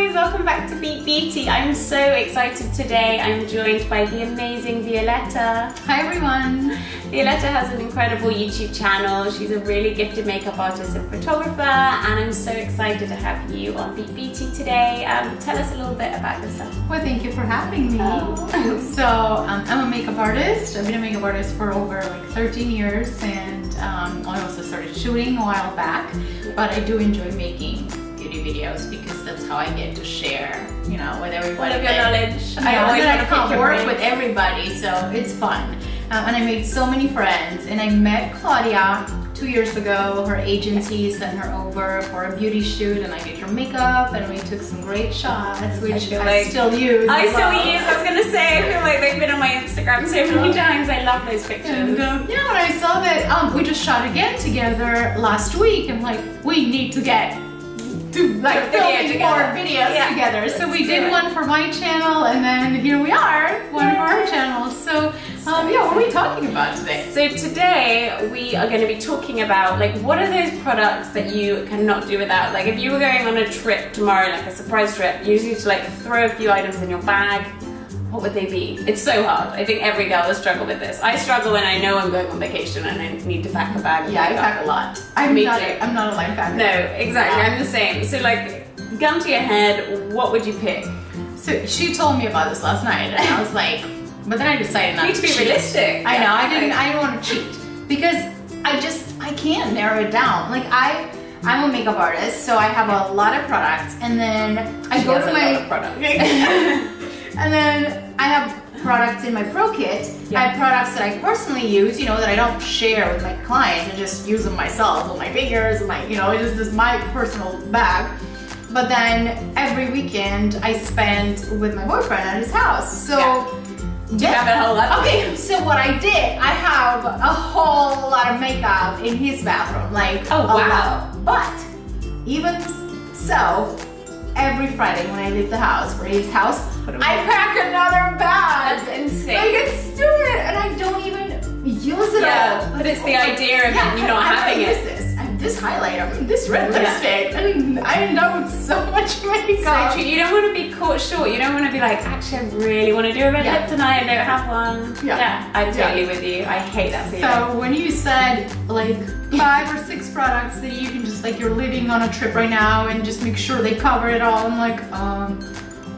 guys, welcome back to Beat Beauty. I'm so excited today. I'm joined by the amazing Violeta. Hi everyone. Violeta has an incredible YouTube channel. She's a really gifted makeup artist and photographer, and I'm so excited to have you on Beat Beauty today. Tell us a little bit about yourself. Well, thank you for having me. So I'm a makeup artist. I've been a makeup artist for over like 13 years, and I also started shooting a while back, but I do enjoy making beauty videos because that's how I get to share, you know, with everybody. What of your knowledge? I can't work with everybody, so it's fun. And I made so many friends, and I met Claudia 2 years ago. Her agency sent her over for a beauty shoot, and I did her makeup, and we took some great shots, which I still use. I was gonna say, I feel like they've been on my Instagram so many times. I love those pictures. And, yeah, when I saw that we just shot again together last week, I'm like, we need to get filming more videos together. So we did one for my channel, and then here we are, one for our channel. So yeah, what are we talking about today? So today we are going to be talking about like what are those products that you cannot do without. Like if you were going on a trip tomorrow, like a surprise trip, you need to like throw a few items in your bag. What would they be? It's so hard. I think every girl will struggle with this. I struggle when I know I'm going on vacation and I need to pack a bag. Yeah, I pack a lot. I'm not a light packer. No, exactly. I'm the same. So like, gun to your head, what would you pick? So she told me about this last night, and I was like, but then I decided not to. You need to be realistic. I know. I didn't want to cheat because I can't narrow it down. Like I'm a makeup artist, so I have a lot of products, and then I go to my products. And then I have products in my pro kit. I have products that I personally use, you know, that I don't share with my clients. I just use them myself with my fingers, and my, you know, it's just my personal bag. But then every weekend I spend with my boyfriend at his house. So do you have a whole lot? Okay, so what I did, I have a whole lot of makeup in his bathroom, like oh wow. But even so, every Friday when I leave the house for his house, I pack another bag. That's insane. Like it's stupid, and I don't even use it all. But it's the idea of you not having it. This. And this highlighter, this red lipstick, and I end up with so much makeup. So true. You don't want to be caught short. You don't want to be like, actually, I really want to do a red lip tonight and don't have one. Yeah, I'm totally with you. I hate that feeling. So when you said like 5 or 6 products that you can just like you're living on a trip right now and just make sure they cover it all, I'm like,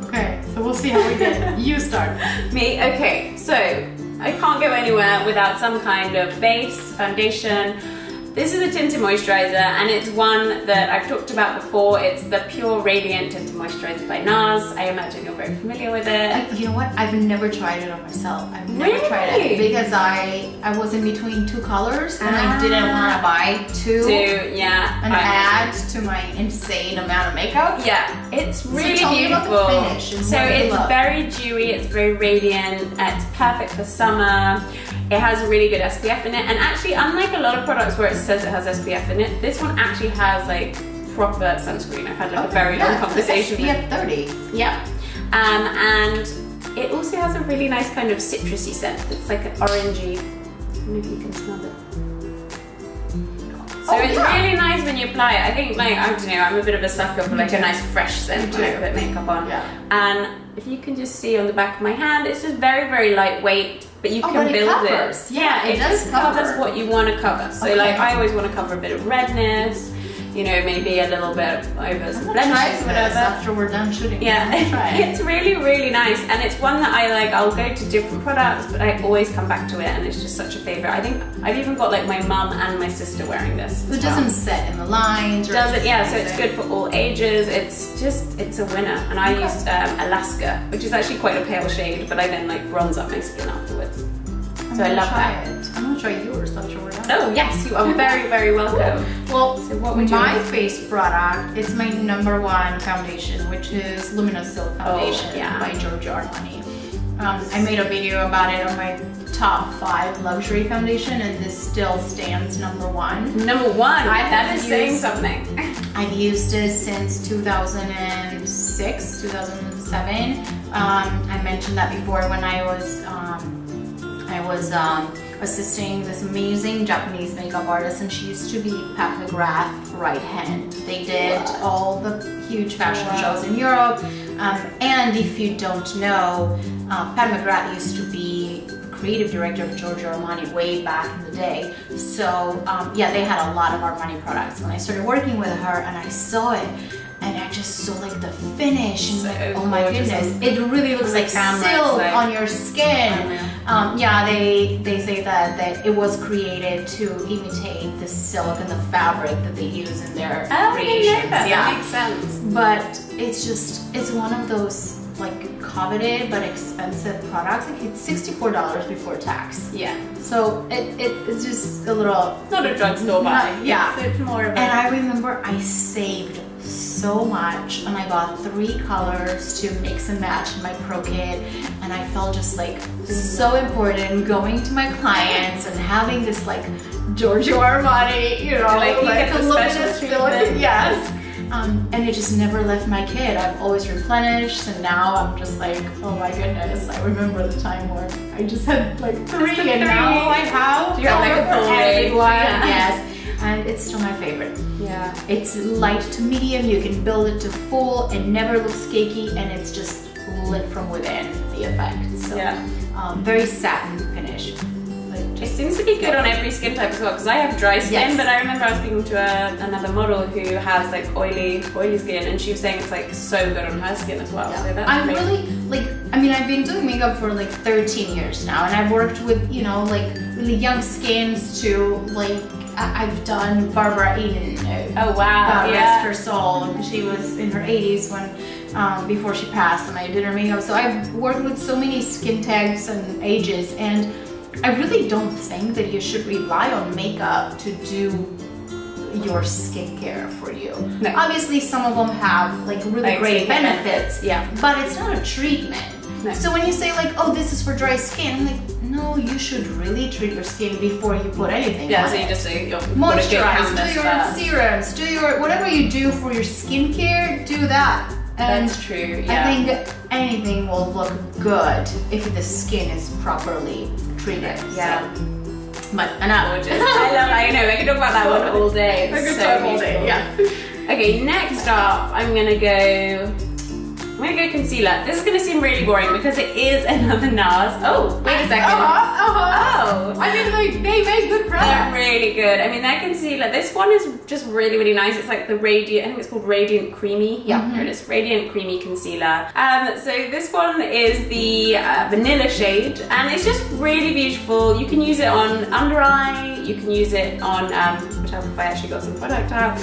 okay, so we'll see how we did. You start. Me? Okay, so I can't go anywhere without some kind of base, foundation. This is a Tinted Moisturizer, and it's one that I've talked about before. It's the Pure Radiant Tinted Moisturizer by Nars. I imagine you're very familiar with it. You know what? I've never tried it on myself. I've never tried it because I was in between 2 colors, and I didn't want to buy two and add to my insane amount of makeup. Yeah, it's really so beautiful. About the finish so it's very dewy, it's very radiant, it's perfect for summer. It has a really good SPF in it, and actually unlike a lot of products where it says it has SPF in it, this one actually has like proper sunscreen. I've had like a very long conversation SPF 30. Yeah, and it also has a really nice kind of citrusy scent. It's like an orangey, maybe you can smell it. So it's really nice when you apply it. I think like, I don't know, I'm a bit of a sucker for like a nice fresh scent when I put makeup on. Yeah. And if you can just see on the back of my hand, it's just very, very lightweight, but you can build it. Yeah, it just covers what you want to cover. So like I always want to cover a bit of redness, you know, maybe a little bit over some blemishes or whatever. After we're done shooting. Yeah, it's really, really nice, and it's one that I like. I'll go to different products, but I always come back to it, and it's just such a favorite. I think I've even got like my mum and my sister wearing this. It doesn't set in the lines. Does it? Yeah, so it's good for all ages. It's a winner, and I used Alaska, which is actually quite a pale shade, but I then like bronze up my skin afterwards. So I love that. I'm gonna try yours after we're done. Oh yes, you are very, very welcome. Well, so what would my face product is my #1 foundation, which is Luminous Silk Foundation by Armani. I made a video about it on my top 5 luxury foundation, and this still stands #1. #1? That is saying something. I've used it since 2006, 2007. I mentioned that before when I was assisting this amazing Japanese makeup artist, and she used to be Pat McGrath's right hand. They did all the huge fashion shows in Europe. And if you don't know, Pat McGrath used to be creative director of Giorgio Armani way back in the day. So yeah, they had a lot of Armani products. When I started working with her and I saw it, and I just saw like the finish, and like, oh my goodness, it really looks like silk on your skin. Yeah, they say that it was created to imitate the silk and the fabric that they use in their creations. That makes sense. But it's one of those like coveted but expensive products. Like it's $64 before tax. Yeah. So it's just a little. It's not a drugstore buy. Yeah. It's more of a. And I remember I saved so much, and I bought 3 colors to mix and match in my pro kit, and I felt just like so important going to my clients and having this like Giorgio Armani, you know, like a Luminous treatment. Yes. And it just never left my kit. I've always replenished, and now I'm just like, oh my goodness, I remember the time where I just had like 3 and now I have. Do you have like a full range? Yes. And it's still my favorite. Yeah. It's light to medium, you can build it to full, it never looks cakey, and it's just lit from within, the effect. So, very satin finish. It seems to be good on every skin type as well, because I have dry skin, but I remember I was speaking to another model who has like oily skin, and she was saying it's like so good on her skin as well. So that's I'm really, like, I mean, I've been doing makeup for like 13 years now, and I've worked with, you know, like really young skins to like, I've done Barbara Eden. Oh wow! Rest her soul. She was in her 80s when, before she passed, and I did her makeup. So I've worked with so many skin types and ages, and I really don't think that you should rely on makeup to do your skincare for you. No. Obviously, some of them have like really great benefits. Yeah. But it's not a treatment. No. So when you say like, oh, this is for dry skin, I'm like, no, you should really treat your skin before you put anything on so it. you just say, moisturize, do your serums, do your, whatever you do for your skincare, do that. And that's true, yeah. I think anything will look good if the skin is properly treated. Yeah. So. But enough. I know, I can talk about that one all day. I could talk all day, yeah. Okay, next up, I'm gonna go concealer. This is gonna seem really boring because it is another Nars. Oh, wait a second. Oh. I mean, they make good products. They're really good. I mean, their concealer, this one is just really, really nice. It's like the Radiant, I think it's called Radiant Creamy. Yeah, here it is, Radiant Creamy Concealer. So this one is the vanilla shade, and it's just really beautiful. You can use it on under eye, you can use it on, which if I actually got some product out.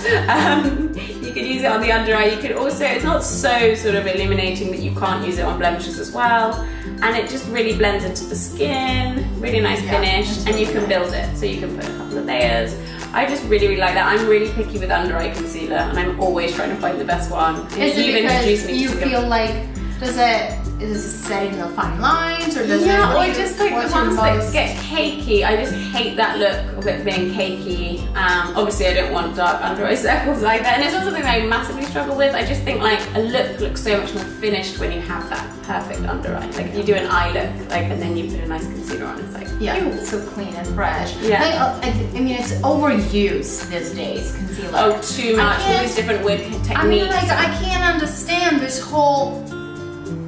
You can use it on the under eye. You could also, it's not so sort of illuminating that you can't use it on blemishes as well. And it just really blends into the skin, really nice finish, and you can build it. So you can put a couple of layers. I just really, really like that. I'm really picky with under eye concealer, and I'm always trying to find the best one. Is it because you feel like, is it setting the fine lines, or does it? Yeah, or just like the ones that get cakey. I just hate that look of it being cakey. Obviously, I don't want dark under eye circles either, and it's not something that I massively struggle with. I just think like a look looks so much more finished when you have that perfect under eye. Like if you do an eye look, like, and then you put a nice concealer on, it's like it's so clean and fresh. Yeah. Like, I mean, it's overused these days, concealer. Oh, too much. All these different weird techniques. I mean, like, I can't understand this whole.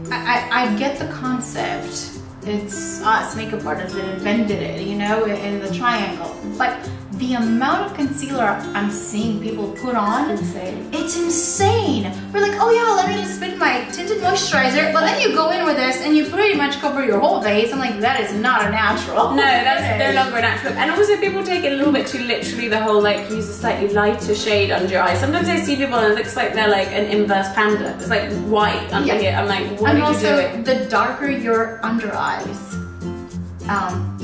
I get the concept. It's us makeup artists that invented it, you know, in the triangle. But the amount of concealer I'm seeing people put on, it's insane. We're like, oh yeah, let me just put my tinted moisturizer, but then you go in with this and you pretty much cover your whole face. I'm like, that is not a natural. No, that's no longer a natural. And also people take it a little bit too literally, the whole like use a slightly lighter shade under your eyes. Sometimes I see people and it looks like they're like an inverse panda. It's like white under here. I'm like, what are you doing? And also, the darker your under eyes,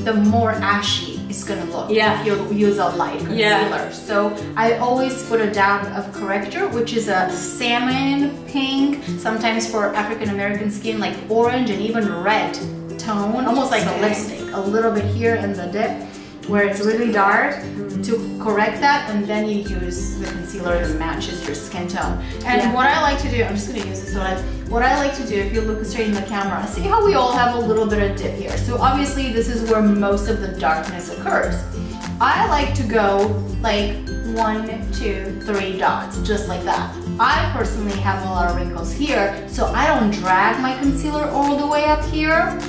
the more ashy it's gonna look if you use a light concealer. So I always put a dab of corrector, which is a salmon pink, sometimes for African American skin like orange and even red tone, almost like a lipstick, a little bit here in the dip. where it's really dark to correct that, and then you use the concealer that matches your skin tone. And what I like to do, I'm just gonna use this one. What I like to do, if you look straight in the camera, see how we all have a little bit of dip here. So obviously this is where most of the darkness occurs. I like to go like 1, 2, 3 dots, just like that. I personally have a lot of wrinkles here, so I don't drag my concealer all the way up here.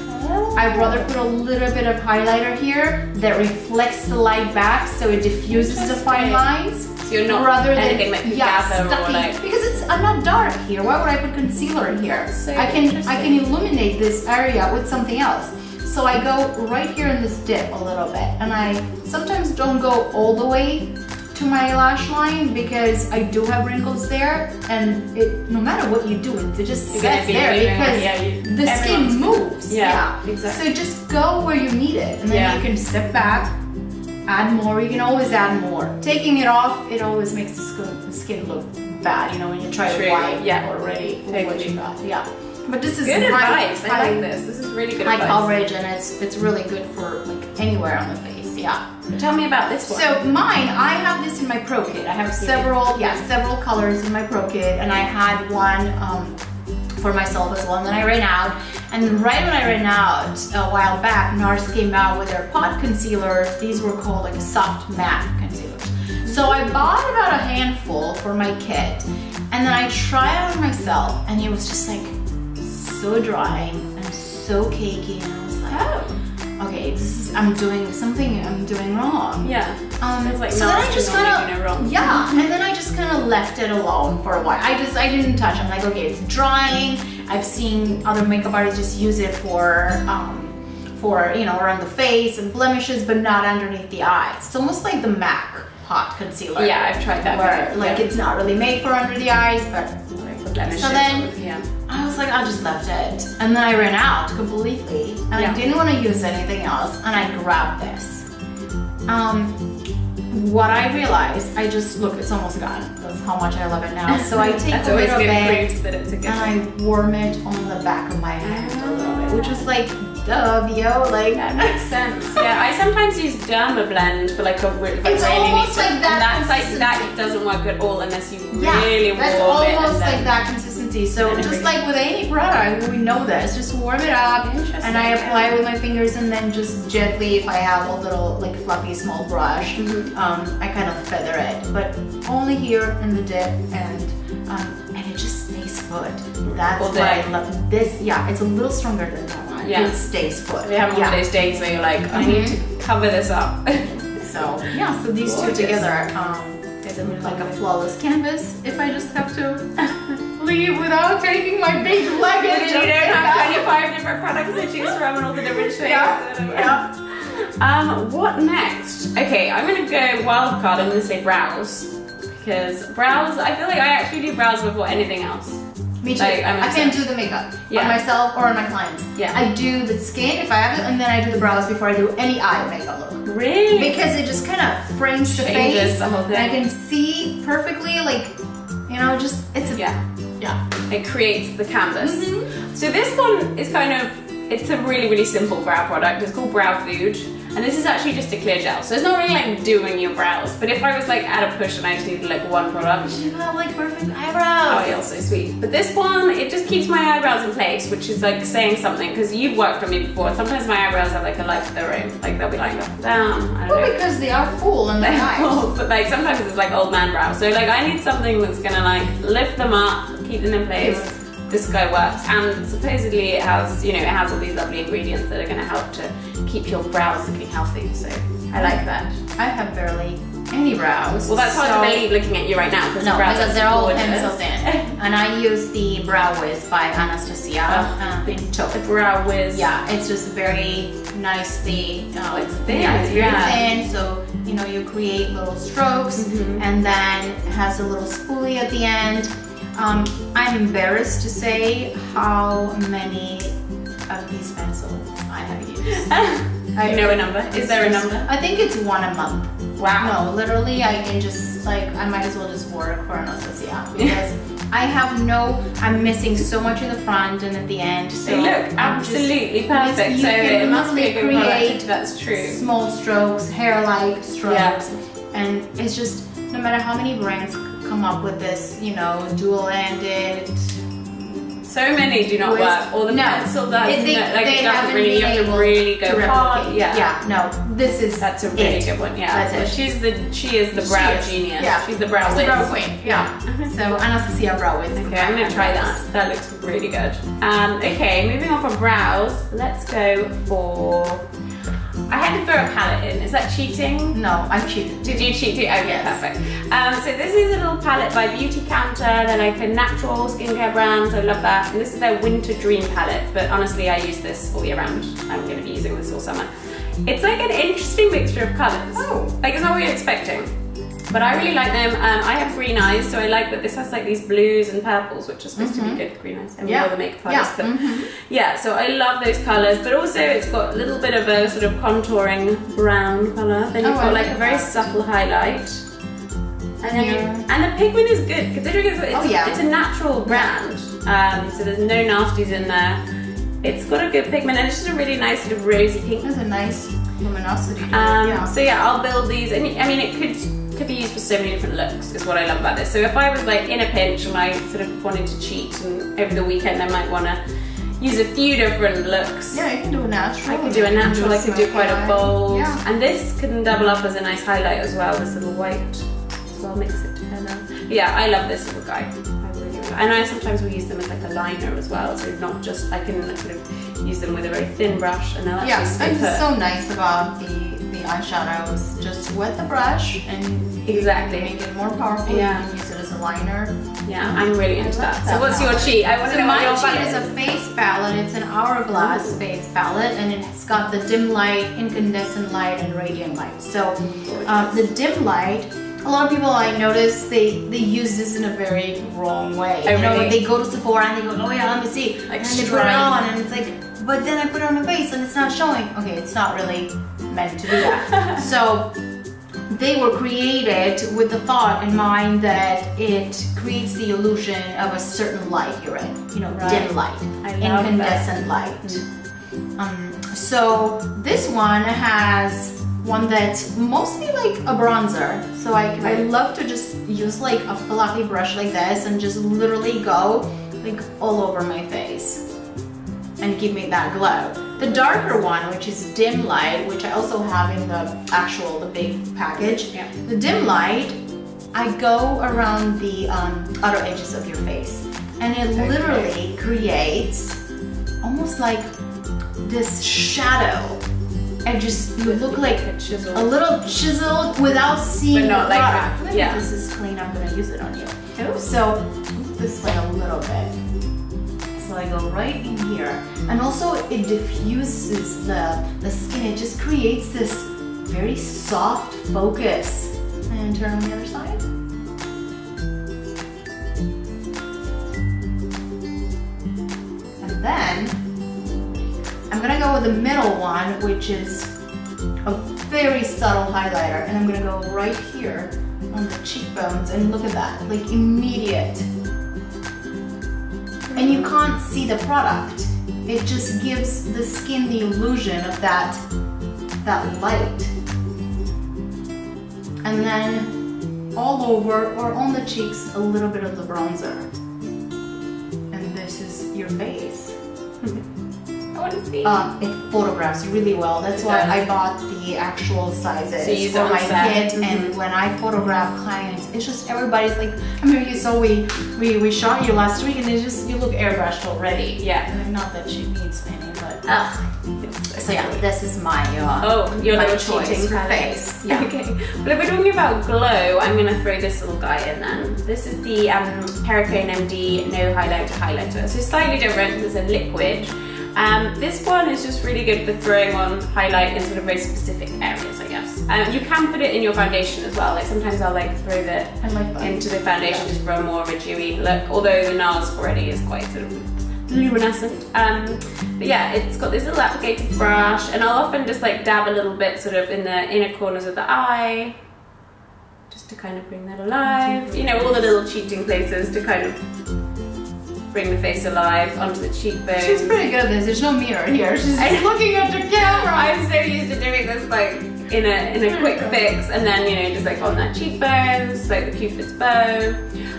I'd rather put a little bit of highlighter here that reflects the light back, so it diffuses the fine lines. So you're not rather anything than, that could gather or like... Because I'm not dark here. Why would I put concealer here? So I can illuminate this area with something else. So I go right here in this dip a little bit, and I sometimes don't go all the way to my lash line because I do have wrinkles there, and no matter what you do, it just sets there because the skin moves. Yeah, exactly. So just go where you need it, and then you can step back, add more. You can always add more. Taking it off, it always makes the skin look bad, you know, when you try to wipe already what you got. Yeah. But this is good advice. I like this. This is really good advice. High coverage, and it's really good for like anywhere on the face. Yeah. Tell me about this one. So mine, I have this in my Pro Kit. I have several colors in my Pro Kit, and I had one for myself as well, and then I ran out. And right when I ran out a while back, Nars came out with their pot concealers. These were called like soft matte concealers. So I bought about a handful for my kit, and then I tried it on myself, and it was just like so dry and so cakey, and I was like, okay, I'm doing something wrong. Yeah. Like so then I just kind of, and then I just kind of left it alone for a while. I didn't touch it. I'm like, okay, it's drying. I've seen other makeup artists just use it for you know, around the face and blemishes, but not underneath the eyes. It's almost like the MAC pot concealer. Yeah, I've tried that. Where like it's not really made for under the eyes, but so then I was like, I just left it, and then I ran out completely, and I didn't want to use anything else, and I grabbed this. What I realized, I just look, it's almost gone. That's how much I love it now. So I take a little bit and I warm it on the back of my hand a little bit, which is like, duh, yo, like that makes sense. Yeah, I sometimes use Derma Blend for like a really it's almost like that. And that's like that doesn't work at all unless you really warm it. That's almost like that consistency. So just like with any product, we know this. Just warm it up, and I apply it with my fingers, and then just gently, if I have a little like fluffy small brush, I kind of feather it, but only here in the dip, and it just stays put. That's why I love this. Yeah, it's a little stronger than that one. Yeah, it stays put. We have one of those days where you're like, I need to cover this up. So yeah, so these two together, it's like a flawless canvas. If I just have to leave without taking my big luggage, you don't have 25 different products to choose from and all the different shades. What next? Okay, I'm gonna go wild card. I'm gonna say brows, because brows, I feel like I actually do brows before anything else. Me too. Like, I can't do the makeup on myself or on my clients. Yeah. I do the skin if I have it, and then I do the brows before I do any eye makeup look. Really? Because it just kind of frames the face. The whole thing. And I can see perfectly, like, you know, just it's a it creates the canvas. So this one is kind of, it's a really simple brow product. It's called Browfood, and this is actually just a clear gel. So it's not really like doing your brows, but if I was like at a push and I just needed like one product. You have like perfect eyebrows. Oh, you're so sweet. But this one, it just keeps my eyebrows in place, which is like saying something, because you've worked on me before. Sometimes my eyebrows have like a life of their own. Like they'll be like up and down. I don't know. Because they are full and they're nice. But like sometimes it's like old man brows. So like I need something that's gonna like lift them up, keep them in place. This guy works, and supposedly it has, you know, it has all these lovely ingredients that are going to help to keep your brows looking healthy. So I like that. I have barely any brows. Well, that's hard to believe looking at you right now, because because they're all penciled in. And I use the Brow Wiz by Anastasia in taupe. The Brow Wiz. Yeah, it's just very nicely. It's thin. Yeah, it's very thin. So you know, you create little strokes, and then it has a little spoolie at the end. I'm embarrassed to say how many of these pencils I have used. You know a number? Is there a number? I think it's one a month. Wow. No, literally I can just like, I might as well just work for Anastasia because I have I'm missing so much in the front and at the end. So they look absolutely perfect. So it must be a good product. That's true. Small strokes, hair-like strokes. And it's just, no matter how many brands come up with this, you know, dual-ended. So many do not work. Or the pencil does. They doesn't really, you have to really go hard. Yeah, no, that's a really good one. Yeah, that's it. She is the brow genius. Yeah, she's the brow queen. Yeah. So Anastasia brow wiz. Okay, I'm gonna try that. That looks really good. Okay, moving on from brows, let's go for. I had to throw a palette in. Is that cheating? No, I cheated. Did you cheat too? Okay, perfect. So this is a little palette by Beauty Counter. They're like a natural skincare brand, so I love that. And this is their Winter Dream palette, but honestly I use this all year round. I'm going to be using this all summer. It's like an interesting mixture of colours. Oh. Like it's not what you're expecting. But I really like them. I have green eyes, so I like that this has like these blues and purples, which are supposed to be good green eyes. And all the makeup artists. Yeah, so I love those colours, but also it's got a little bit of a sort of contouring brown colour. Then you've got like a very subtle highlight. And then and the pigment is good, considering it's a natural brand. So there's no nasties in there. It's got a good pigment and it's just a really nice sort of rosy pink. There's a nice luminosity. So yeah, I'll build these, and I mean it could be used for so many different looks, is what I love about this. So if I was like in a pinch and I sort of wanted to cheat and over the weekend I might want to use a few different looks. Yeah, you can do a natural. I could do a natural, I could do quite a bold. Yeah. And this can double up as a nice highlight as well, this little white. So I'll mix it together. But yeah, I love this little guy. I really love it. And I sometimes will use them as like a liner as well, so not just, I can sort of use them with a very thin brush and they'll actually stay put. It's so nice about the eyeshadows. Just wet the brush and make it more powerful. Yeah. You can use it as a liner. Yeah, I'm really into that. So what's your cheat? I want to know what your cheat is a face palette. It's an Hourglass face palette, and it's got the dim light, incandescent light, and radiant light. So the dim light, a lot of people I notice they use this in a very wrong way. You know, they go to Sephora and they go, oh yeah, let me see, like, and they put it on, and it's like, but then I put it on the face and it's not showing. Okay, it's not really meant to do that. So they were created with the thought in mind that it creates the illusion of a certain light you're in, you know, dim light, incandescent light. So this one has one that's mostly like a bronzer. So I love to just use like a fluffy brush like this and just literally go like all over my face and give me that glow. The darker one, which is dim light, which I also have in the big package. Yeah. The dim light, I go around the outer edges of your face, and it literally creates almost like this shadow. And just you look like a little chiseled without seeing the product. Like that. This is clean. I'm gonna use it on you. Oh. So this way a little bit. So I go right in here, and also it diffuses the skin. It just creates this very soft focus. And turn on the other side. And then I'm gonna go with the middle one, which is a very subtle highlighter, and I'm gonna go right here on the cheekbones, and look at that, like immediate. And you can't see the product. It just gives the skin the illusion of that light. And then all over or on the cheeks, a little bit of the bronzer. And this is your face. I want to see. It photographs really well. That's why I bought the actual sizes for my kit. And when I photograph clients, it's just everybody's like, I mean, you saw we shot you last week, and it's just you look airbrushed already. Yeah. And not that she needs any, but so yeah, this is my your my little choice for face. Yeah. Okay. But if we're talking about glow, I'm gonna throw this little guy in then. This is the Perricone MD No Highlighter Highlighter. So slightly different. It's a liquid. This one is just really good for throwing on highlight in sort of very specific areas, I guess. You can put it in your foundation as well. Like sometimes I'll like throw that into the foundation just for a more of a dewy look. Although the Nars already is quite sort of luminescent. But yeah, it's got this little applicator brush, and I'll often just like dab a little bit sort of in the inner corners of the eye, to kind of bring that alive. You know, all the little cheating places to kind of bring the face alive onto the cheekbones. She's pretty good at this. There's no mirror here. She's just looking at the camera. I'm so used to doing this like in a quick fix, and then you know just like on that cheekbones, like the cupid's bow.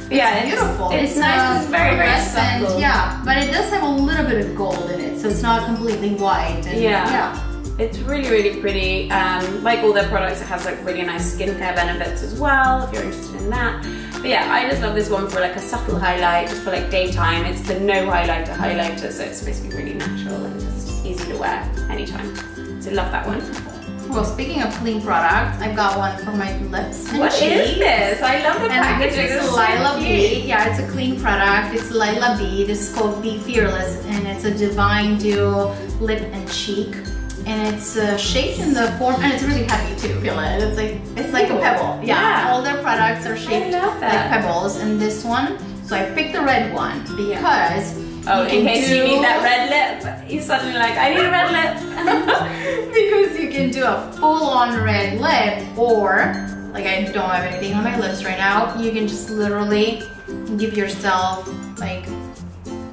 But yeah, it's beautiful. It's nice. It's very subtle. Yeah, but it does have a little bit of gold in it, so it's not completely white. And yeah. It's really pretty. Like all their products, it has like really nice skincare benefits as well, if you're interested in that. But yeah, I just love this one for like a subtle highlight, just for like daytime. It's the no highlighter highlighter, so it's supposed to be really natural and just easy to wear anytime. So love that one. Well, speaking of clean products, I've got one for my lips and What cheeks. Is this? I love the packaging. It's Lila B. Yeah, it's a clean product. It's Lila B. This is called Be Fearless, and it's a Divine Duo lip and cheek. And it's shaped in the form, and it's really heavy too. Feel it? It's like a pebble. Yeah. All their products are shaped like pebbles, and this one. So I picked the red one because. Oh, in case you need that red lip, you're suddenly like, I need a red lip. Because you can do a full-on red lip, or like I don't have anything on my lips right now. You can just literally give yourself like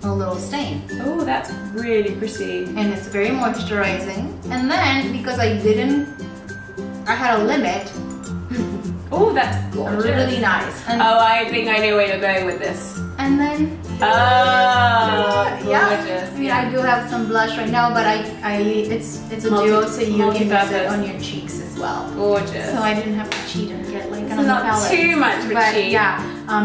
a little stain. Oh, that's really pretty. And it's very moisturizing. And then, because I had a limit. Oh, that's gorgeous. Really nice. And I think I know where you're going with this. And then, gorgeous. I mean, I do have some blush right now, but it's a duo, so you can use it on your cheeks as well. Gorgeous. So I didn't have to cheat and get like another not palette. Too much of a cheat. Yeah,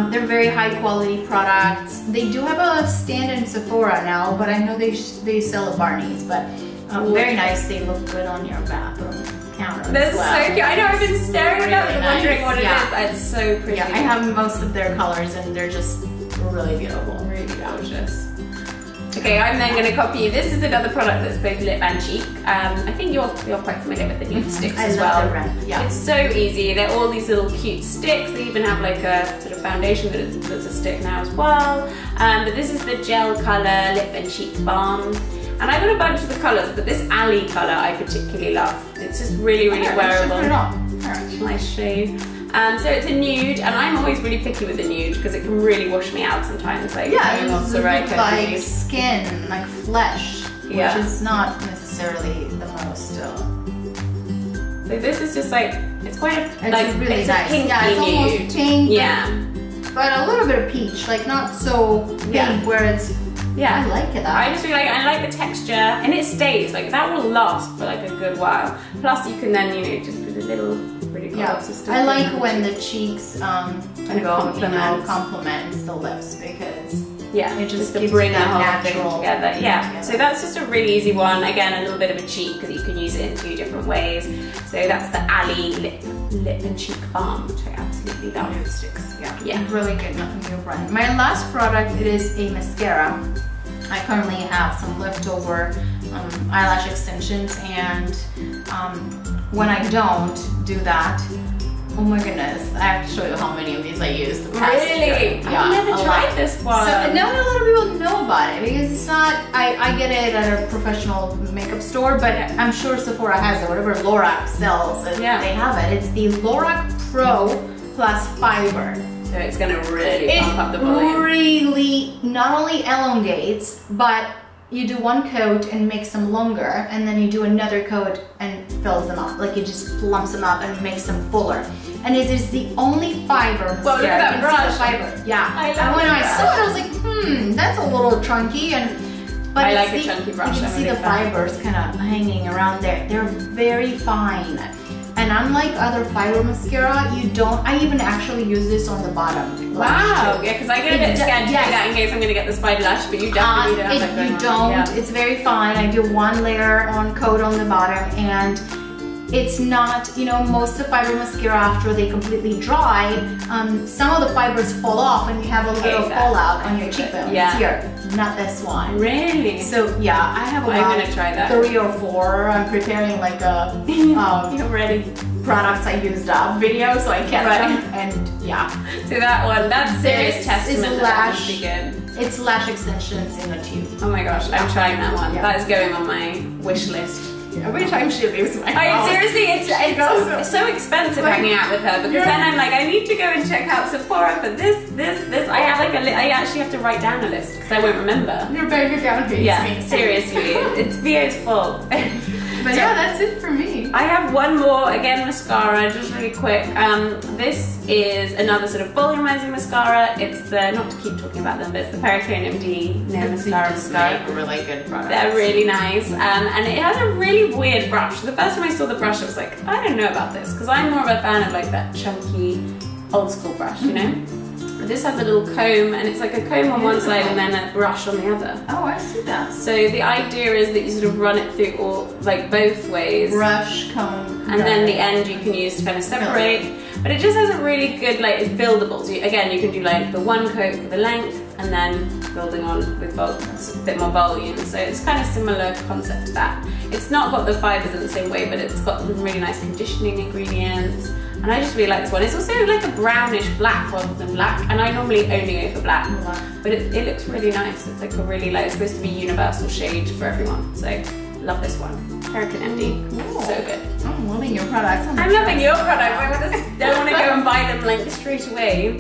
they're very high quality products. They do have a stand in Sephora now, but I know they sell at Barney's. But very nice. They look good on your bathroom counter. That's so cute. I know. I've been staring at that and wondering what it is. It's so pretty. Yeah, I have most of their colors, and they're just really beautiful. Really gorgeous. Okay, I'm then going to copy you. This is another product that's both lip and cheek. I think you're quite familiar with the nude sticks as well. I love the It's so easy. They're all these little cute sticks. They even have like a sort of foundation that's a stick now as well. But this is the gel color lip and cheek balm. And I've got a bunch of the colors, but this alley color I particularly love. It's just really wearable. Nice shade. So it's a nude, and I'm always really picky with the nude because it can really wash me out sometimes. Like it looks like skin, like flesh, which is not necessarily the most. So this is just like it's quite a really nice. Pinky it's nude. Almost pink. Yeah, but a little bit of peach, like not so pink where it's. Yeah, I like it. I just really like the texture, and it stays like that will last for like a good while. Plus, you can then just put a little pretty colors. I like when the cheeks complements the lips because it just gives bring that whole natural thing together. Yeah, so that's just a really easy one. Again, a little bit of a cheat because you can use it in 2 different ways. So that's the Alley lip and cheek balm, which I absolutely love. Nude sticks. Yeah, really good new brand. My last product is a mascara. I currently have some leftover eyelash extensions, and when I don't do that, oh my goodness, I have to show you how many of these I used the past year. Yeah, I've never tried this one. So not a lot of people know about it because it's not, I get it at a professional makeup store, but I'm sure Sephora has it, whatever Lorac sells, they have it. It's the Lorac Pro Plus Fiber. So it's going to really pump up the volume. It really not only elongates, but you do one coat and makes them longer, and then you do another coat and fills them up. Like it just plumps them up and makes them fuller. And it is the only fiber mascara. Well, look at that brush. Fiber. Yeah. And when I saw it, I was like, that's a little chunky. But I like a chunky brush. You can see the fibers kind of hanging around there. They're very fine. And unlike other fiber mascara, I even actually use this on the bottom. Wow, yeah, because I get a bit scared to do that in case I'm going to get the spider lash, but you definitely don't have that going on. You don't, it's very fine. I do one layer on coat on the bottom, and it's not, most of the fiber mascara after they completely dry, some of the fibers fall off and you have a little fallout on your cheekbone. Yeah. Here, not this one. Really? So yeah, I have about 3 or 4. I'm preparing like a you're ready. Products I used up video, so I kept them, and yeah. So that one, that's serious testament that that would be good. It's lash extensions in a tube. Oh my gosh, I'm trying that one. That is going on my wish list. Every time she leaves my house. Seriously, it's so expensive hanging out with her because then I'm like, I need to go and check out Sephora for this. I have like I actually have to write down a list because I won't remember. Your bank account hates me. Seriously, it's Vio's fault. But yeah, that's it for me. I have one more, again, mascara, just really quick. This is another sort of volumizing mascara. It's the, not to keep talking about them, but it's the Perricone MD Nail Mascara. Like really good products. They're really nice. And it has a really weird brush. The first time I saw the brush, I was like, I don't know about this, because I'm more of a fan of like that chunky, old school brush, you know? But this has a little comb, and it's like a comb on one side and then a brush on the other. Oh, I see that. So the idea is that you sort of run it through all, like both ways. Brush, comb. And then the end you can use to kind of separate. But it just has a really good, like, it's buildable. So again, you can do like the one coat for the length and then building on with a bit more volume. So it's kind of similar concept to that. It's not got the fibers in the same way, but it's got some really nice conditioning ingredients. And I just really like this one. It's also like a brownish black rather than black. And I normally only go for black. But it looks really nice. It's like a really, like, it's supposed to be universal shade for everyone. So love this one. Perricone MD. Cool. So good. I'm loving your products. I'm loving your products. I don't want to go and buy them like straight away.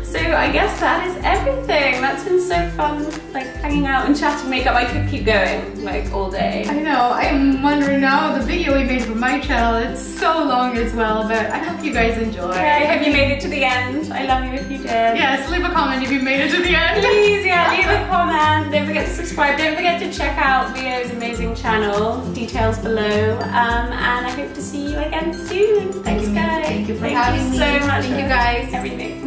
So I guess that is everything. That's been so fun, like hanging out and chatting makeup. I could keep going like all day. I know. I'm wondering now, the video we made for my channel, it's so long as well, but I hope you guys enjoy. Yeah, I hope you made it to the end. I love you if you did. Yes, leave a comment if you made it to the end. Please, yeah, leave a comment. Don't forget to subscribe. Don't forget to check out Vio's amazing channel. Details below. And I hope to see you again soon. Thanks, guys. Thank you for having me. So much. Thank you, guys. Everything.